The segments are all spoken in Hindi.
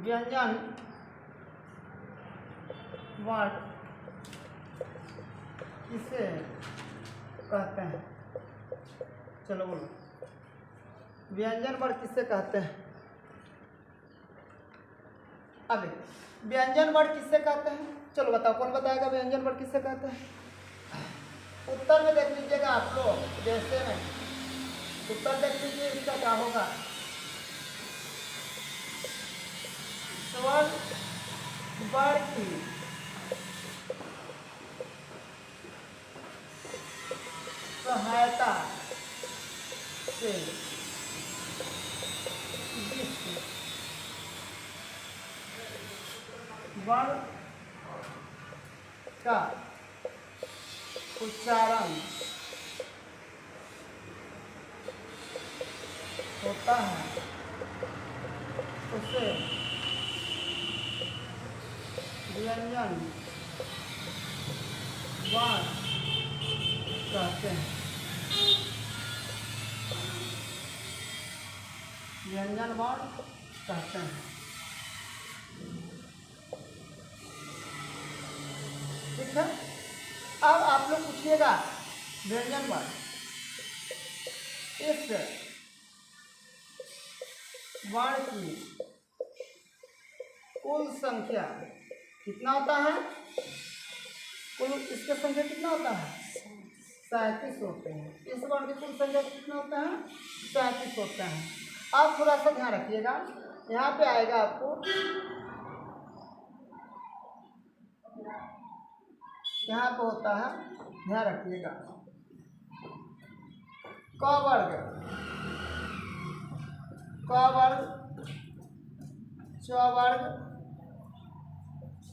व्यंजन वर्ड किसे कहते हैं? चलो बोलो, व्यंजन वर्ड किसे कहते हैं? अब व्यंजन वर्ड किससे कहते हैं? चलो बताओ, कौन बताएगा व्यंजन वर्ड किससे कहते हैं? उत्तर में देख लीजिएगा आप लोग, जैसे में उत्तर देख लीजिए, इसका क्या होगा? स्वर वर्ड की सहायता से वर्ण का उच्चारण होता है उसे व्यंजन वर्ण कहते हैं। व्यंजन वर्ण कहते हैं। ठीक है। अब आप लोग पूछिएगा व्यंजन वर्ण इस वर्ण की कुल संख्या कितना होता है? कुल इसका संख्या कितना होता है? 37 होते हैं। इस वर्ण की कुल संख्या कितना होता है? 37 होता है। आप थोड़ा सा ध्यान रखिएगा, यहाँ पे आएगा आपको, यहाँ पे होता है, ध्यान रखिएगा, क वर्ग, क वर्ग, च वर्ग,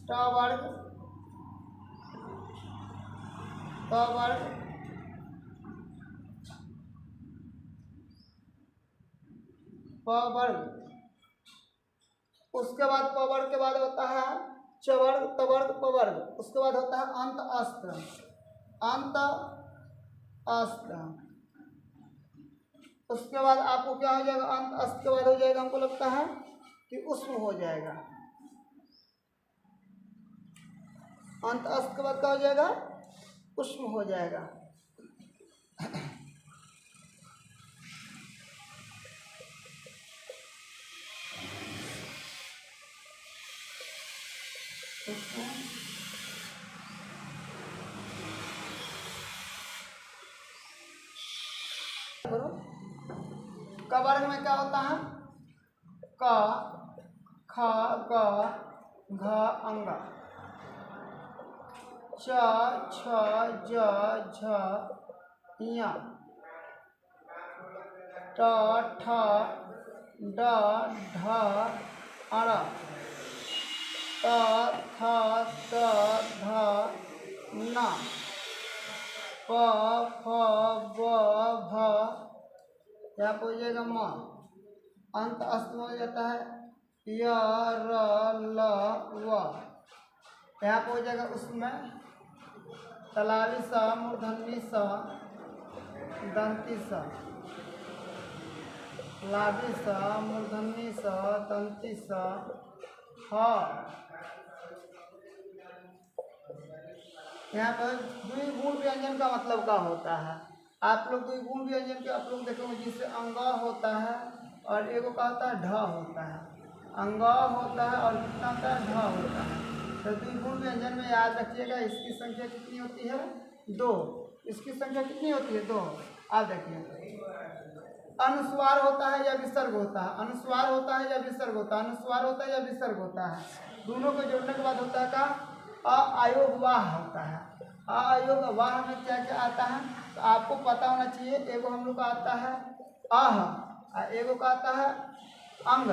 ट वर्ग, प वर्ग, प वर्ग, उसके बाद प वर्ग के बाद होता है च वर्ग, त वर्ग, प वर्ग, उसके बाद होता है अंत अस्त, अंत अस्त, उसके बाद आपको क्या हो जाएगा? अंत अस्त के बाद हो जाएगा, हमको लगता है कि उष्म हो जाएगा। अंत अस्त के बाद क्या हो जाएगा? उष्म हो जाएगा। क वर्ग में क्या होता है? क, ख, ग, घ, अंग, च, छ, ज, झ, ञ, ट, ठ, ड, ढ, अण, त, थ, द, ध, न, प, फ, ब, भ, यहाँ पे हो जाएगा म, अंत अस्त में हो जाता है य, र, ल, व, यहाँ पे हो जाएगा उसमें तलावी स, मूर्धन्य स, दंती स, लाभी स, मूर्धन्य स, दंती स, ह। यहाँ पर द्विगुण व्यंजन का मतलब क्या होता है? आप लोग द्विगुण व्यंजन के आप लोग देखोगे, जिससे अंग होता है और एगो का होता है ढ होता है, अंग होता है और कितना होता है? ढ होता है। तो द्विगुण व्यंजन में याद रखिएगा, इसकी संख्या कितनी होती है? 2। इसकी संख्या कितनी होती है? 2। आप देखिए, अनुस्वार होता है या विसर्ग होता है? अनुस्वार होता है या विसर्ग होता है? अनुस्वार होता है या विसर्ग होता है? दोनों को जोड़ने के बाद होता है का अयोग वाह होता है। अयोग वाह में क्या क्या आता है तो आपको पता होना चाहिए। एगो हम लोग का आता है और एगो का आता है अंग।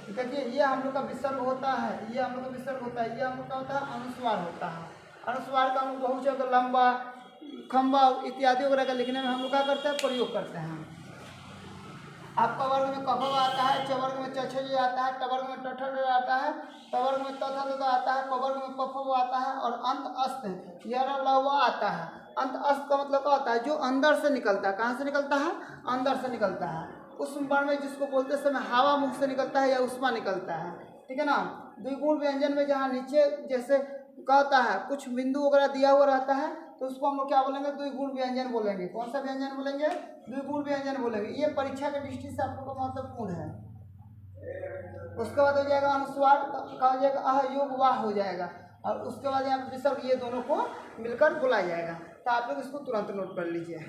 देखिए, ये हम लोग का विसर्ग होता है, ये हम लोग का विसर्ग होता है, ये हम लोग का होता है अनुस्वार होता है। अनुस्वार का हम लोग बहुत जगह लंबा, खंबा इत्यादि वगैरह का लिखने में हम लोग क्या करते हैं? प्रयोग करते हैं। आपका वर्ग में कफ आता है, च वर्ग में च आता है, ट वर्ग में ट आता है, त वर्ग में त आता है, प वर्ग में प आता है और अंत अस्त य र ल व आता है। अंत अस्त का मतलब क्या होता है? जो अंदर से निकलता है। कहाँ से निकलता है? अंदर से निकलता है। उस वर्ण में जिसको बोलते समय हवा मुख से निकलता है या उष्मा निकलता है, ठीक है ना। द्विगुण व्यंजन में जहाँ नीचे जैसे कहता है कुछ बिंदु वगैरह दिया हुआ रहता है तो उसको हम लोग क्या बोलेंगे, द्विगुण व्यंजन बोलेंगे। कौन सा व्यंजन बोलेंगे, द्विगुण व्यंजन बोलेंगे। ये परीक्षा के दृष्टि से आप लोग को महत्वपूर्ण है। उसके बाद हो जाएगा अनुस्वार, कहा जाएगा अह योग वाह हो जाएगा, और उसके बाद यहाँ पे विसर्ग, ये दोनों को मिलकर बोला जाएगा। तो आप लोग इसको तुरंत नोट कर लीजिए।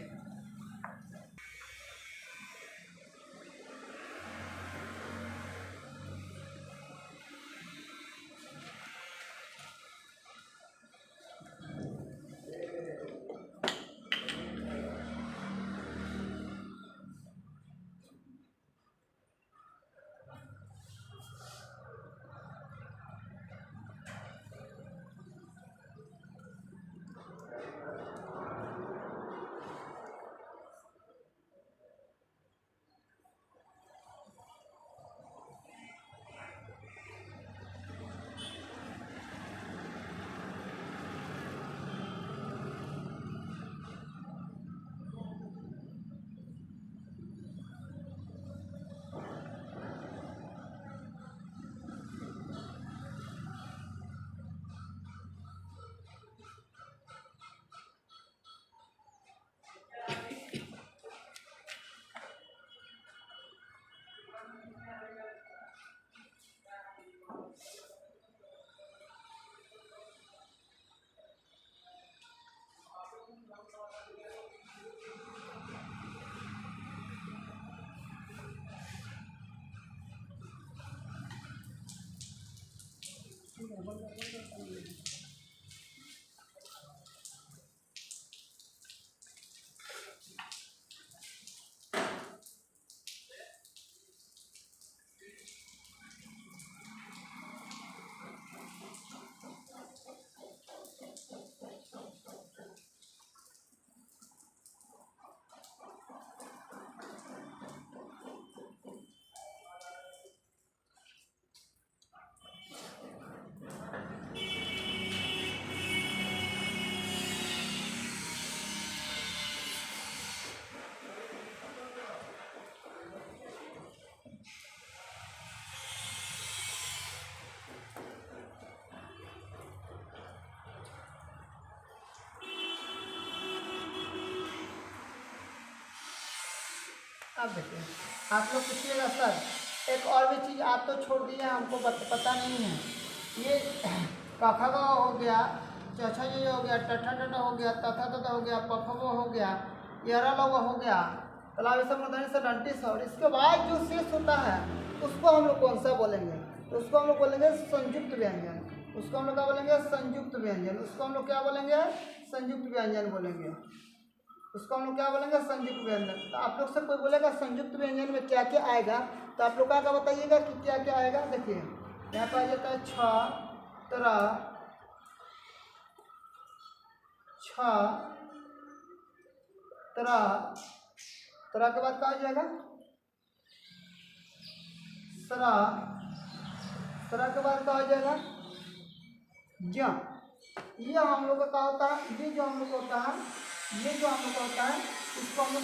अब देखिए, आप लोग पूछिएगा सर एक और भी चीज़ आप तो छोड़ दिए, हमको पता नहीं है। ये कखा ग हो गया, चछा ये हो गया, टठा टटा हो गया, तथा तथा हो गया, पफवा हो गया, यरा लवा हो गया, तालाब सब मूर्धन्य से दंटी स, और इसके बाद जो शेष होता है उसको हम लोग कौन सा बोलेंगे, तो उसको हम लोग बोलेंगे संयुक्त व्यंजन। उसको हम लोग क्या बोलेंगे, संयुक्त व्यंजन। उसको हम लोग क्या बोलेंगे, संयुक्त व्यंजन बोलेंगे। उसको हम लोग क्या बोलेंगे, संयुक्त व्यंजन। तो आप लोग से कोई बोलेगा संयुक्त व्यंजन में क्या क्या आएगा, तो आप लोग क्या बताइएगा कि क्या क्या आएगा। देखिए यहाँ पर आ जाता है छ, तरह, छ, तरह, तरह के बाद क्या हो जाएगा, सरा, सरा के बाद क्या हो जाएगा, ज। ये हम लोग का क्या होता है, ये जो हम लोग होता है, ये जो हम लोग का होता है इसको हम लोग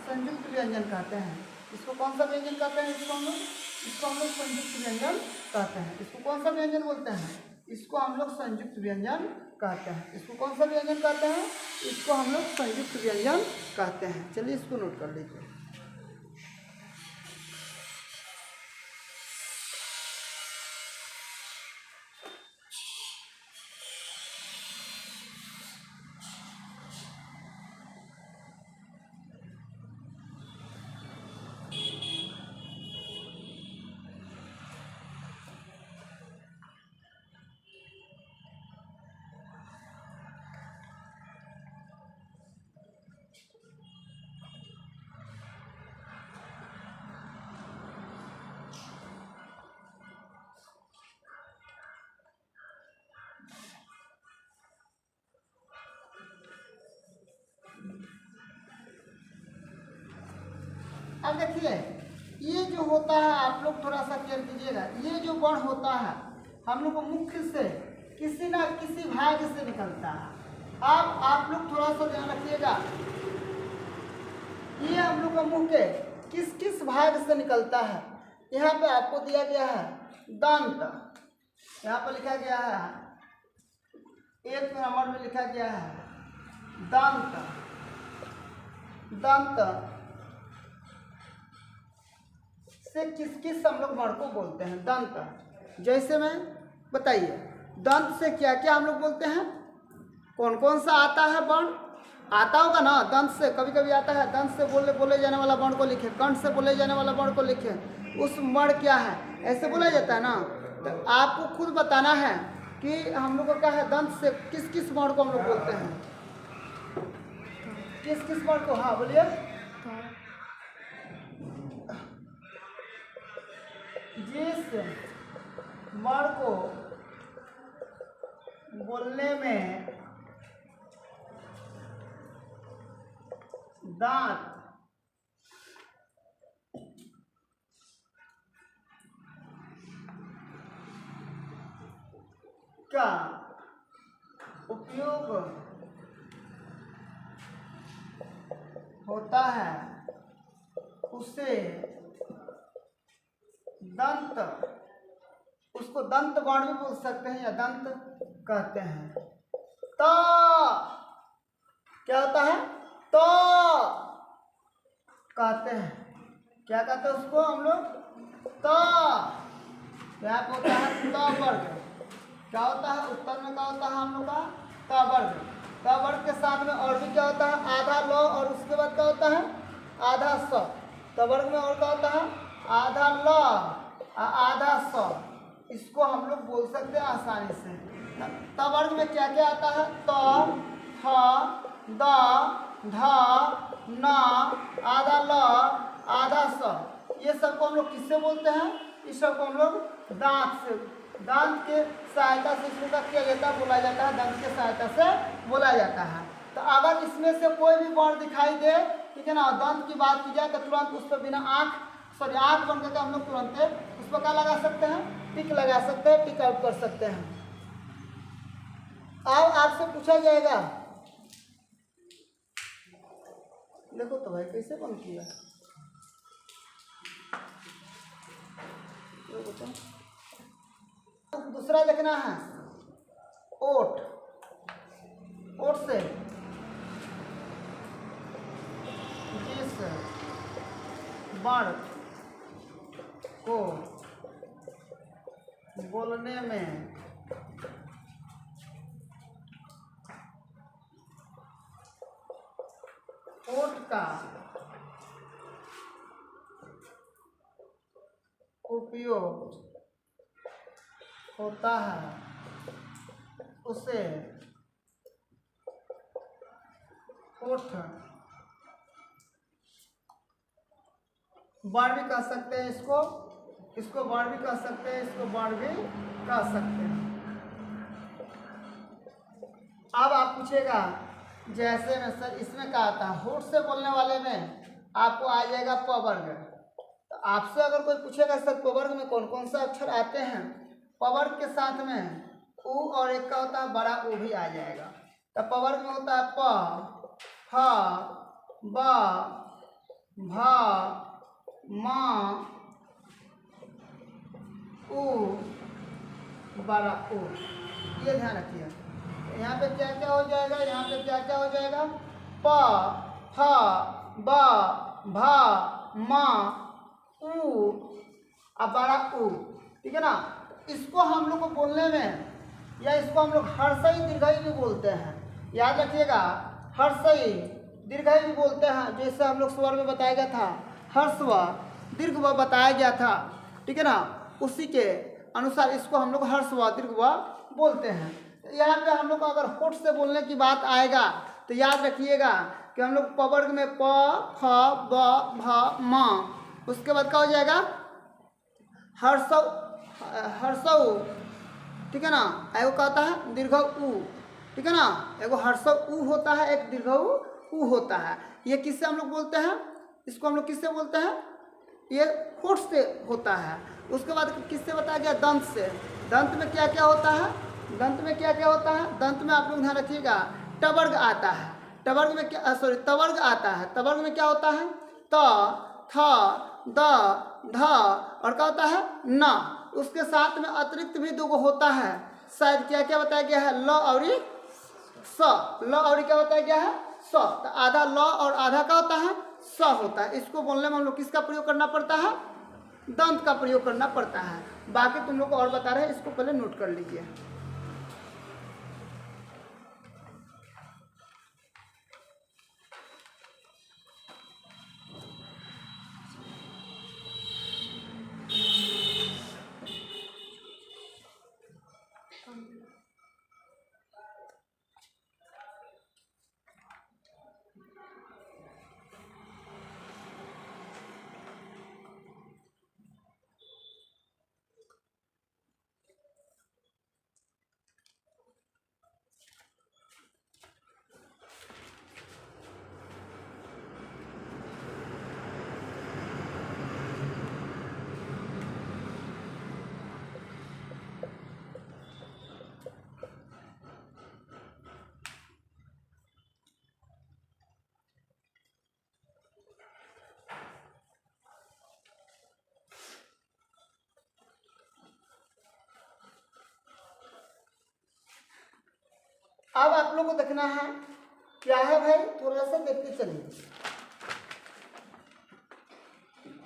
संयुक्त व्यंजन कहते हैं। इसको कौन सा व्यंजन कहते हैं, इसको हम लोग संयुक्त व्यंजन कहते हैं। इसको कौन सा व्यंजन बोलते हैं, इसको हम लोग संयुक्त व्यंजन कहते हैं। इसको कौन सा व्यंजन कहते हैं, इसको हम लोग संयुक्त व्यंजन कहते हैं। चलिए इसको नोट कर लीजिए। अब देखिए ये जो होता है, आप लोग थोड़ा सा केयर कीजिएगा। ये जो वर्ण होता है हम लोग को मुख्य से किसी ना किसी भाग से निकलता है। अब आप लोग थोड़ा सा ध्यान रखिएगा, ये हम लोग का मुख्य किस किस भाग से निकलता है। यहाँ पे आपको दिया गया है दंत, यहाँ पर लिखा गया है 1 नंबर में लिखा गया है दंत। दंत से किस किस हम लोग वर्ण को बोलते हैं? दंत, जैसे में बताइए, दंत से क्या क्या हम लोग बोलते हैं? कौन कौन सा आता है वर्ण? आता होगा ना, दंत से कभी कभी आता है। दंत से बोले जाने वाला वर्ण को लिखे, कंठ से बोले जाने वाला वर्ण को लिखे, उस वर्ण क्या है, ऐसे बोला जाता है ना। तो आपको खुद बताना है कि हम लोग को क्या है, दंत से किस किस वर्ण को हम लोग बोलते हैं, किस किस वर्ण को। हाँ बोलिए। जिस वर्ण को बोलने में दांत का उपयोग होता है उसे दंत, उसको दंत वर्ण भी बोल सकते हैं या दंत कहते हैं। तो क्या होता है? तो कहते हैं, क्या कहते हैं उसको हम लोग? तो यहाँ पे होता है तो वर्ग। क्या होता है उत्तर में? क्या होता है हम लोग का? तो वर्ग। तो वर्ग के साथ में और भी क्या होता है? आधा ल, और उसके बाद क्या होता है? आधा स। तो वर्ग में और क्या होता है? आधा ल आधा स। इसको हम लोग बोल सकते हैं आसानी से। तो वर्ग में क्या क्या आता है? तो, थ, द, ध, न, आधा ल आधा स। ये सबको हम लोग किससे बोलते हैं? इस सबको हम लोग दांत से, दांत के सहायता से इसको क्या किया जाता है? बोला जाता है, दांत के सहायता से बोला जाता है। तो अगर इसमें से कोई भी वर्ण दिखाई दे, ठीक है ना, दांत की बात की जाए तो तुरंत उस पर बिना आँख बन करके हम लोग तुरंत उस पर क्या लगा सकते हैं? टिक लगा सकते हैं, टिक आउट कर सकते हैं। अब आपसे पूछा जाएगा, देखो तो भाई कैसे बंद किया, दूसरा देखना है ओट। ओट से जिस वर्ण को बोलने में ओट का उपयोग होता है उसे ओठ वर्ण भी कह सकते हैं, इसको वर्ण भी कह सकते हैं, इसको वर्ण भी कह सकते हैं। अब आप पूछेगा जैसे में सर इसमें क्या आता है? होठ से बोलने वाले में आपको आ जाएगा प वर्ग। तो आपसे अगर कोई पूछेगा सर प वर्ग में कौन कौन सा अक्षर आते हैं? प वर्ग के साथ में उ और एक का होता है बड़ा उ भी आ जाएगा। तो प वर्ग में होता है प, फ, ब, भ, म, उ, बड़ा उ। ये ध्यान रखिए। यहाँ पे क्या क्या हो जाएगा? यहाँ पे क्या क्या हो जाएगा? प, फ, ब, भ, म, उ, बड़ा उ, ठीक है ना। इसको हम लोग को बोलने में, या इसको हम लोग हर्षई दीर्घई भी बोलते हैं। याद रखिएगा, हर्षई दीर्घई भी बोलते हैं। जैसे हम लोग स्वर में बताया गया था, हर्षव दीर्घ व बताया गया था, ठीक है ना, उसी के अनुसार इसको हम लोग हर्षव दीर्घ व बोलते हैं। यहाँ पे हम लोग को अगर होठ से बोलने की बात आएगा तो याद रखिएगा कि हम लोग प वर्ग में प, फ, ब, भ, म, उसके बाद क्या हो जाएगा? हर्षव, हर्षव, ठीक है ना। एगो कहता है दीर्घ उ, ठीक है ना, एगो हर्षव उ होता है, एक दीर्घ उ होता है। ये किससे हम लोग बोलते हैं? इसको हम लोग किससे बोलते हैं? ये होठ से होता है। उसके बाद किससे बताया गया? दंत से। दंत में क्या क्या होता है? दंत में क्या क्या होता है? दंत में आप लोग ध्यान रखिएगा, टवर्ग आता है। टवर्ग में क्या, सॉरी, तवर्ग आता है। तवर्ग में क्या होता है? त, थ, द, ध और क्या होता है? न। उसके साथ में अतिरिक्त भी दो होता है, शायद क्या क्या बताया गया है, ल और स। ल और क्या बताया गया है, स। तो आधा ल और आधा का होता है, स होता है। इसको बोलने में हम लोग किसका प्रयोग करना पड़ता है, दंत का प्रयोग करना पड़ता है। बाकी तुम लोग को और बता रहे हैं, इसको पहले नोट कर लीजिए। अब आप लोग को देखना है क्या है भाई, थोड़ा सा देखते चलिए।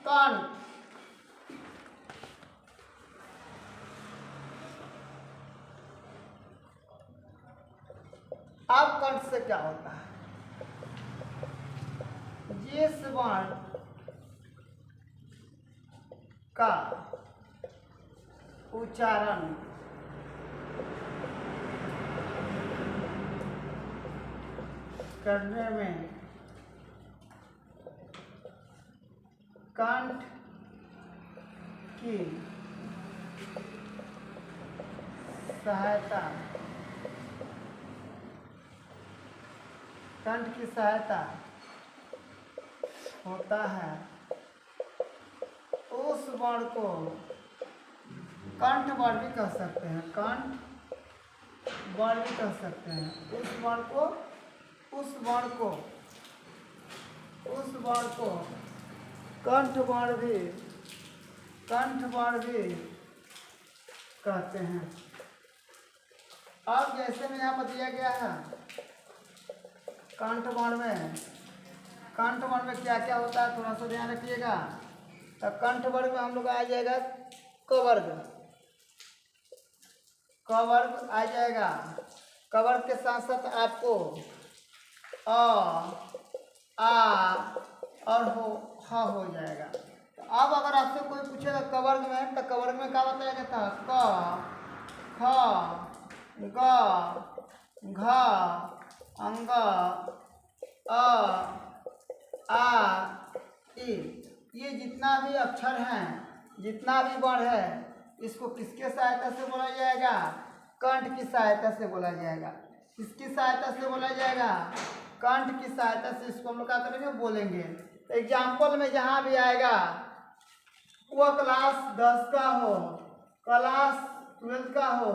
कान, अब कंठ से क्या होता है, जिस वर्ण का उच्चारण करने में कंठ की सहायता होता है, उस वर्ण को कंठ वर्ण भी कह सकते हैं, कंठ वर्ण भी कह सकते हैं। उस वर्ण को कंठ वर्ण भी कहते हैं। अब जैसे में यहाँ पर दिया गया है, कंठ वर्ण में क्या क्या होता है, थोड़ा सा ध्यान रखिएगा। तो कंठ वर्ण में हम लोग आ जाएगा क वर्ग आ जाएगा। क वर्ग के साथ साथ आपको अ, आ और हो जाएगा। तो अब अगर आपसे कोई पूछेगा क वर्ग में, तो क वर्ग में क्या बताया जाता है, क, ख, ग, घ, अंग, अ, आ, ई। ये जितना भी अक्षर हैं, जितना भी वर्ण है, इसको किसके सहायता से बोला जाएगा, कंठ की सहायता से बोला जाएगा। किसकी सहायता से बोला जाएगा, कंठ की सहायता से इसको हम लोग क्या करेंगे, बोलेंगे। एग्जाम्पल में जहाँ भी आएगा, वह क्लास 10 का हो, क्लास 12 का हो,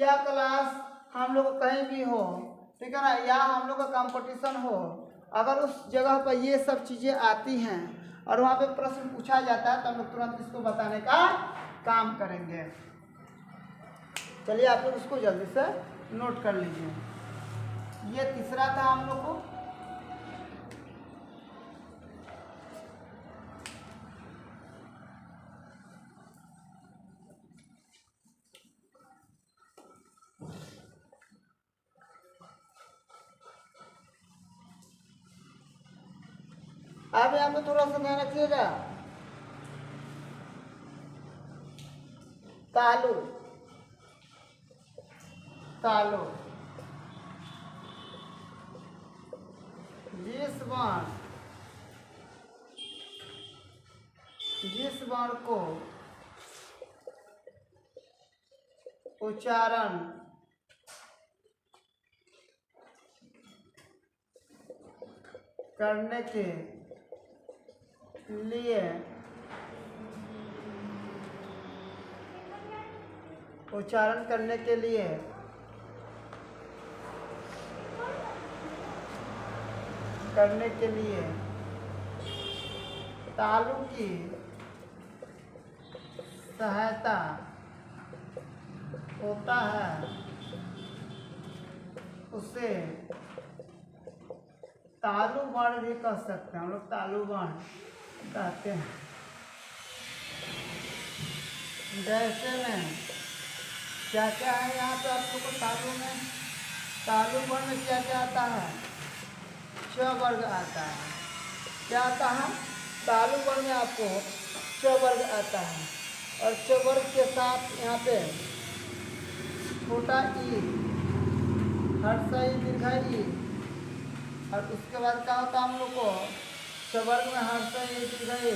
या क्लास हम लोग कहीं भी हो, ठीक है ना, या हम लोग का कंपटीशन हो, अगर उस जगह पर ये सब चीज़ें आती हैं और वहाँ पे प्रश्न पूछा जाता है, तो हम लोग तुरंत इसको बताने का काम करेंगे। चलिए आप लोग उसको जल्दी से नोट कर लीजिए। ये तीसरा था हम लोग को। अब यहाँ पे थोड़ा सा ध्यान रखिएगा, तालु, जिस वर्ण को उच्चारण करने के लिए तालु की सहायता होता है उसे तालु वर्ण भी कह सकते हैं हम लोग, तालु वर्ण कहते हैं। जैसे में क्या क्या है यहाँ पे आप लोग को तालु में, तालु वर्ण में क्या क्या आता है? च वर्ग आता है। क्या आता है? तालु वर्ण में आपको च वर्ग आता है, और च वर्ग के साथ यहाँ पे छोटा ई, हर्ष ई, दीर्घ ई, और उसके बाद क्या होता है हम लोग को च वर्ग में हर्ष ई, दीर्घ ई,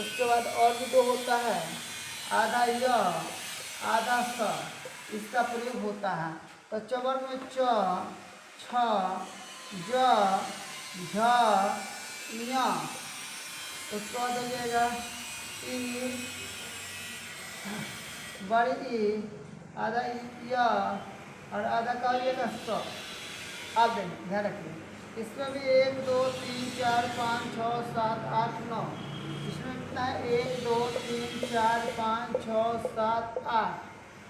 उसके बाद और भी दो होता है, आधा य, आधा स, इसका प्रयोग होता है। तो च वर्ग में च, छ, ज, झ, ञ, उसके बाद हो जाएगा ई, बड़ी ई, आधा य, और आधा का हो जाएगा स। आप देखिए, ध्यान रखिए, इसमें भी 1 2 3 4 5 6 7 8 9, इसमें कितना है? 1 2 3 4 5 6 7 8।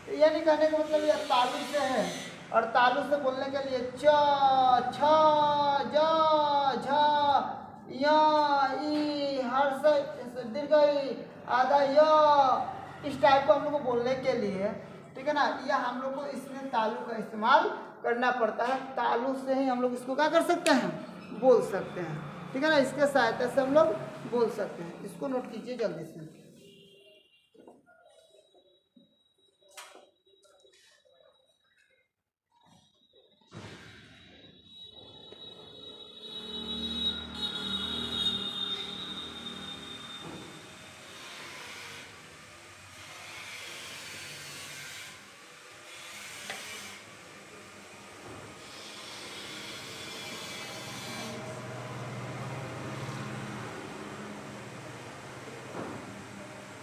तो यानी कहने का मतलब यह तालु से है, और तालु से बोलने के लिए च, छ, ज, झ, य, ई, हर्ष, दीर्घ ई, आधा य, इस टाइप को हम लोग को बोलने के लिए, ठीक है ना, यह हम लोग को इसमें तालु का इस्तेमाल करना पड़ता है। तालु से ही हम लोग इसको क्या कर सकते हैं? बोल सकते हैं, ठीक है ना, इसके सहायता से हम लोग बोल सकते हैं। इसको नोट कीजिए जल्दी से।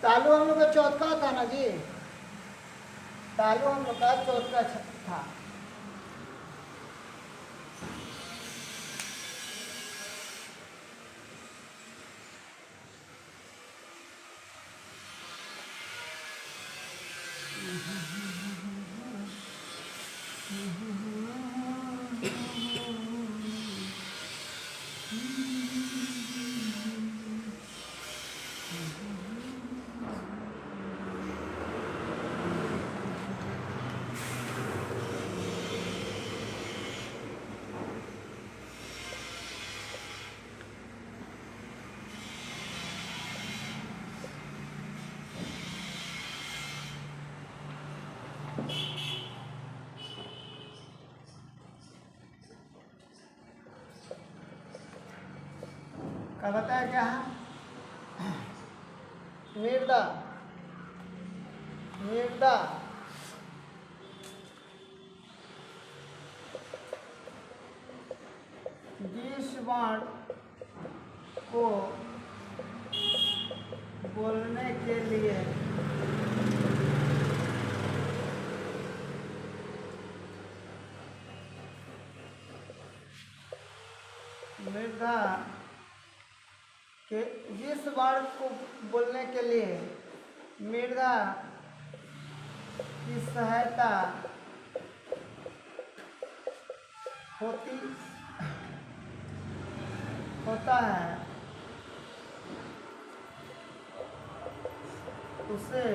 तालु हम लोग का चौथा था ना जी, तालु हम लोग का चौथा था। क्या बताया क्या है? मृदा, मृदा जिस वर्ण को बोलने के लिए मृदा के, जिस वर्ण को बोलने के लिए मृदा की सहायता होता है उसे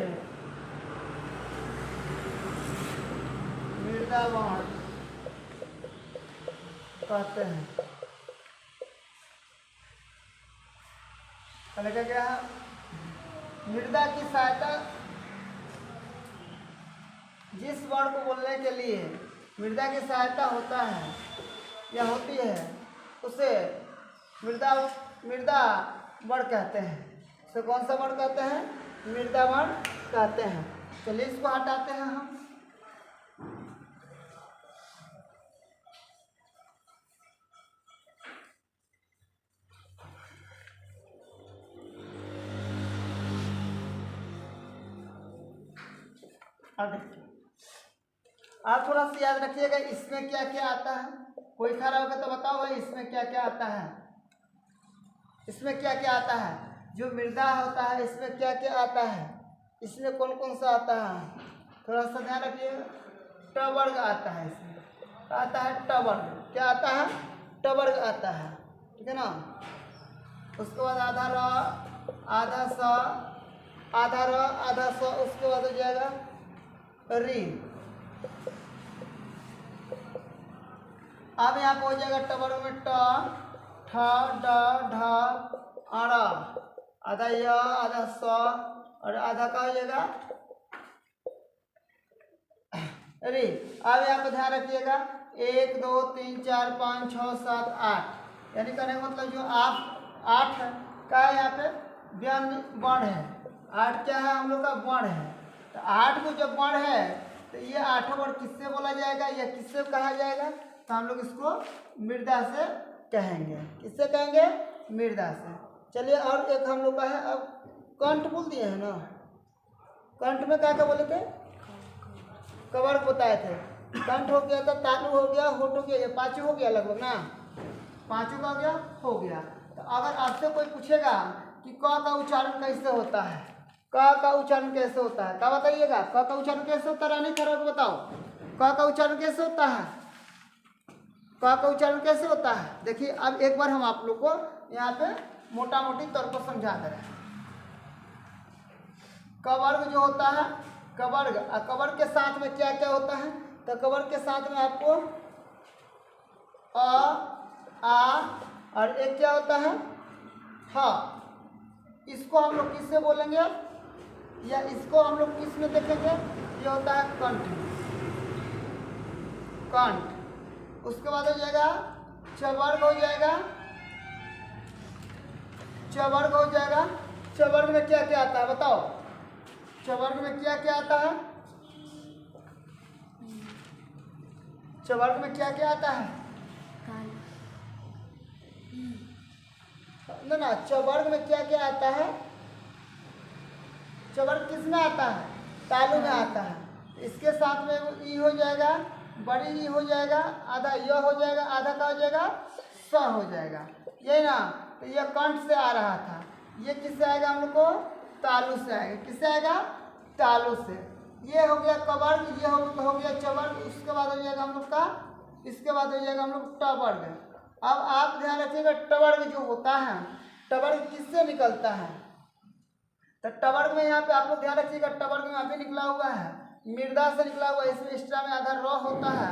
मृदा वर्ण कहते हैं। कहने क्या? मृदा की सहायता, जिस वर्ण को बोलने के लिए मृदा की सहायता होता है या होती है उसे मृदा वर्ण कहते हैं। उसे कौन सा वर्ण कहते हैं? मृदा वर्ण कहते हैं। चलिए इसको हटाते हैं हम। आप थोड़ा सा याद रखिएगा इसमें क्या क्या आता है। कोई खड़ा होगा तो बताओ भाई इसमें क्या क्या आता है। इसमें क्या क्या आता है? जो मृदा होता है इसमें क्या क्या आता है? इसमें कौन कौन सा आता है, थोड़ा सा ध्यान रखिए। ट वर्ग आता है, इसमें आता है ट वर्ग। क्या आता है? ट वर्ग आता है, ठीक है ना। उसके बाद आधा र, आधा स, आधा र, आधा स, उसके बाद हो जाएगा री। अब यहाँ पे हो जाएगा ट वर्ग में ट, ठ, ड, ढ, अण, आधा य, आधा स और आधा का हो जाएगा री। अब यहाँ पे ध्यान रखिएगा 1 2 3 4 5 6 7 8, यानी कहने का मतलब जो आप 8 है का यहाँ पे व्यंजन वर्ण है। 8 क्या है? हम लोग का वर्ण है। तो 8 को जब वर्ण है तो ये 8 वर्ण किससे बोला जाएगा या किससे कहा जाएगा? तो हम लोग इसको मृदा से कहेंगे। किससे कहेंगे? मृदा से। चलिए और एक हम लोग का है, अब कंठ बोल दिए है ना। कंठ में क्या क्या बोले थे? कवर्ग बताए थे। कंठ हो गया था, तालु हो गया, होठ हो गया, ये पाँचों हो गया लगभग ना। पाँचों का हो गया, हो गया। तो अगर आपसे कोई पूछेगा कि क का उच्चारण कैसे होता है, क का उच्चारण कैसे होता है, क्या बताइएगा? क का उच्चारण कैसे होता है? रानी खरा बताओ, क का उच्चारण कैसे होता है? क का उच्चारण कैसे होता है? देखिए अब एक बार हम आप लोग को यहाँ पे मोटा मोटी तौर पर समझा दे रहे हैं। कवर्ग जो होता है, कवर्ग, कवर्ग के साथ में क्या क्या होता है? तो कवर्ग के साथ में आपको अ, आ और एक क्या होता है? ह। इसको हम लोग किससे बोलेंगे या इसको हम लोग किस में देखेंगे? ये होता है कंठ, कंठ। उसके बाद हो जाएगा चवर्ग हो जाएगा, चवर्ग हो जाएगा। चवर्ग में क्या क्या आता है बताओ? चवर्ग में क्या क्या आता है? चवर्ग में क्या क्या आता है? ना ना, चवर्ग में क्या क्या आता है? चवर्ग किस में आता है? तालु में आता है। इसके साथ में ई हो जाएगा, बड़ी ई हो जाएगा, आधा य हो जाएगा, आधा का हो जाएगा स हो जाएगा, यही ना। तो यह कंठ से आ रहा था, ये किससे आएगा? हम लोग को तालु से आएगा। किससे आएगा? तालु से। ये हो गया कवर्ग, ये हो गया चवर्ग। उसके बाद हो जाएगा हम लोग का, इसके बाद हो जाएगा हम लोग टवर्ग। अब आप ध्यान रखिएगा, टवर्ग जो होता है, टवर्ग किससे निकलता है? तो टवर्ग में यहाँ पे आप लोग ध्यान रखिएगा, टवर्ग में अभी निकला हुआ है मृदा से निकला हुआ है। इसमें एक्स्ट्रा में आधा र होता है,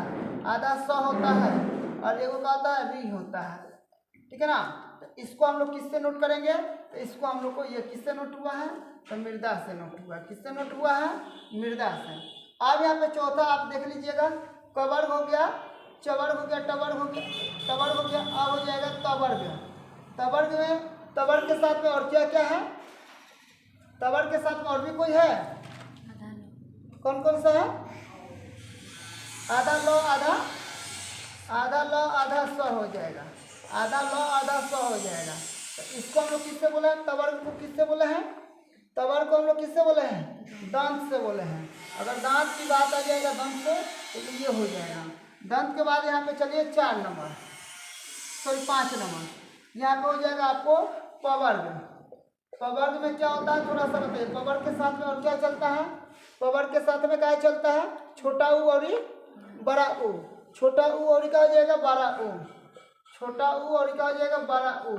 आधा स होता है और एगो का होता है री होता है, ठीक है ना। तो इसको हम लोग किससे नोट करेंगे? तो इसको हम लोग को, ये किससे नोट हुआ है? तो मृदा से नोट हुआ है। किससे नोट हुआ है? मृदा से। अब यहाँ पे चौथा आप देख लीजिएगा, कवर्ग हो गया, चवर्ग हो गया, टवर्ग हो गया, टवर्ग हो गया। अब हो जाएगा तवर्ग। तवर्ग में, तवर्ग के साथ में और क्या क्या है? तवर्ग के साथ में और भी कोई है? कौन कौन सा है? आधा लो, आधा, आधा लो, आधा स हो जाएगा, आधा लो, आधा स हो जाएगा। तो इसको हम लोग किससे बोले हैं? तवर्ग को किससे बोले हैं? तवर्ग को हम लोग किससे बोले हैं? दंत से बोले हैं। अगर दांत की बात आ जाएगा दंत से, तो ये हो जाएगा। दंत के बाद यहाँ पे चलिए 4 नंबर, सॉरी 5 नंबर, यहाँ पे हो जाएगा आपको पवर्ग। पवर्ग में क्या होता है थोड़ा सा बताइए? पवर्ग के साथ में और क्या चलता है? पवर्ग के साथ में क्या चलता है? छोटा ऊ और बड़ा ऊ। छोटा ऊ और क्या हो जाएगा? बड़ा ऊ। छोटा ऊ और क्या हो जाएगा? बड़ा ऊ।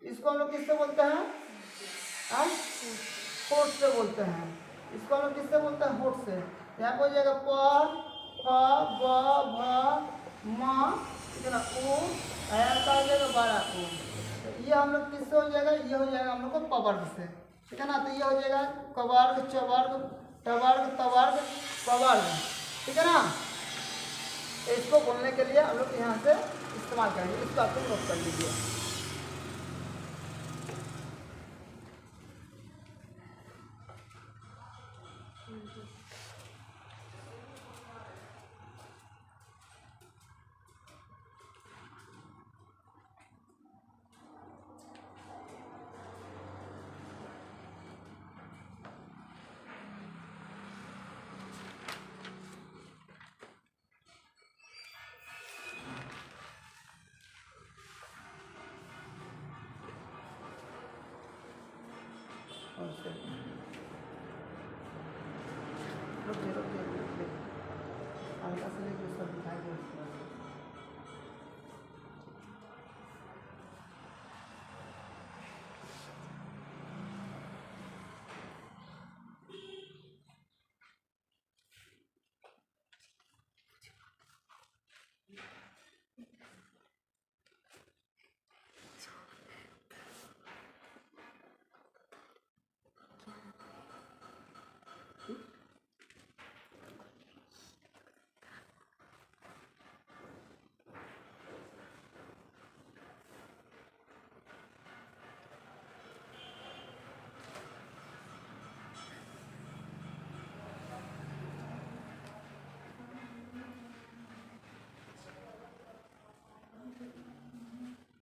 इसको हम लोग किससे बोलते हैं? होठ से बोलते हैं। इसको हम लोग किससे बोलते हैं? होठ से। यहाँ पे हो जाएगा प, फ, ब, भ, म, ठीक है ना, ऊ, का हो जाएगा बड़ा ऊ। ये हम लोग किससे हो जाएगा? ये हो जाएगा हम लोग को पवर्ग से, ठीक है ना। तो ये हो जाएगा कवर्ग, चवर्ग, टवर्ग, तवर्ग, पवर्ग, ठीक है ना। इसको बोलने के लिए हम लोग यहाँ से इस्तेमाल करेंगे, इसको आप लोग नोट कर लीजिए। रुकिए रुकिए रुकिए, हल्का से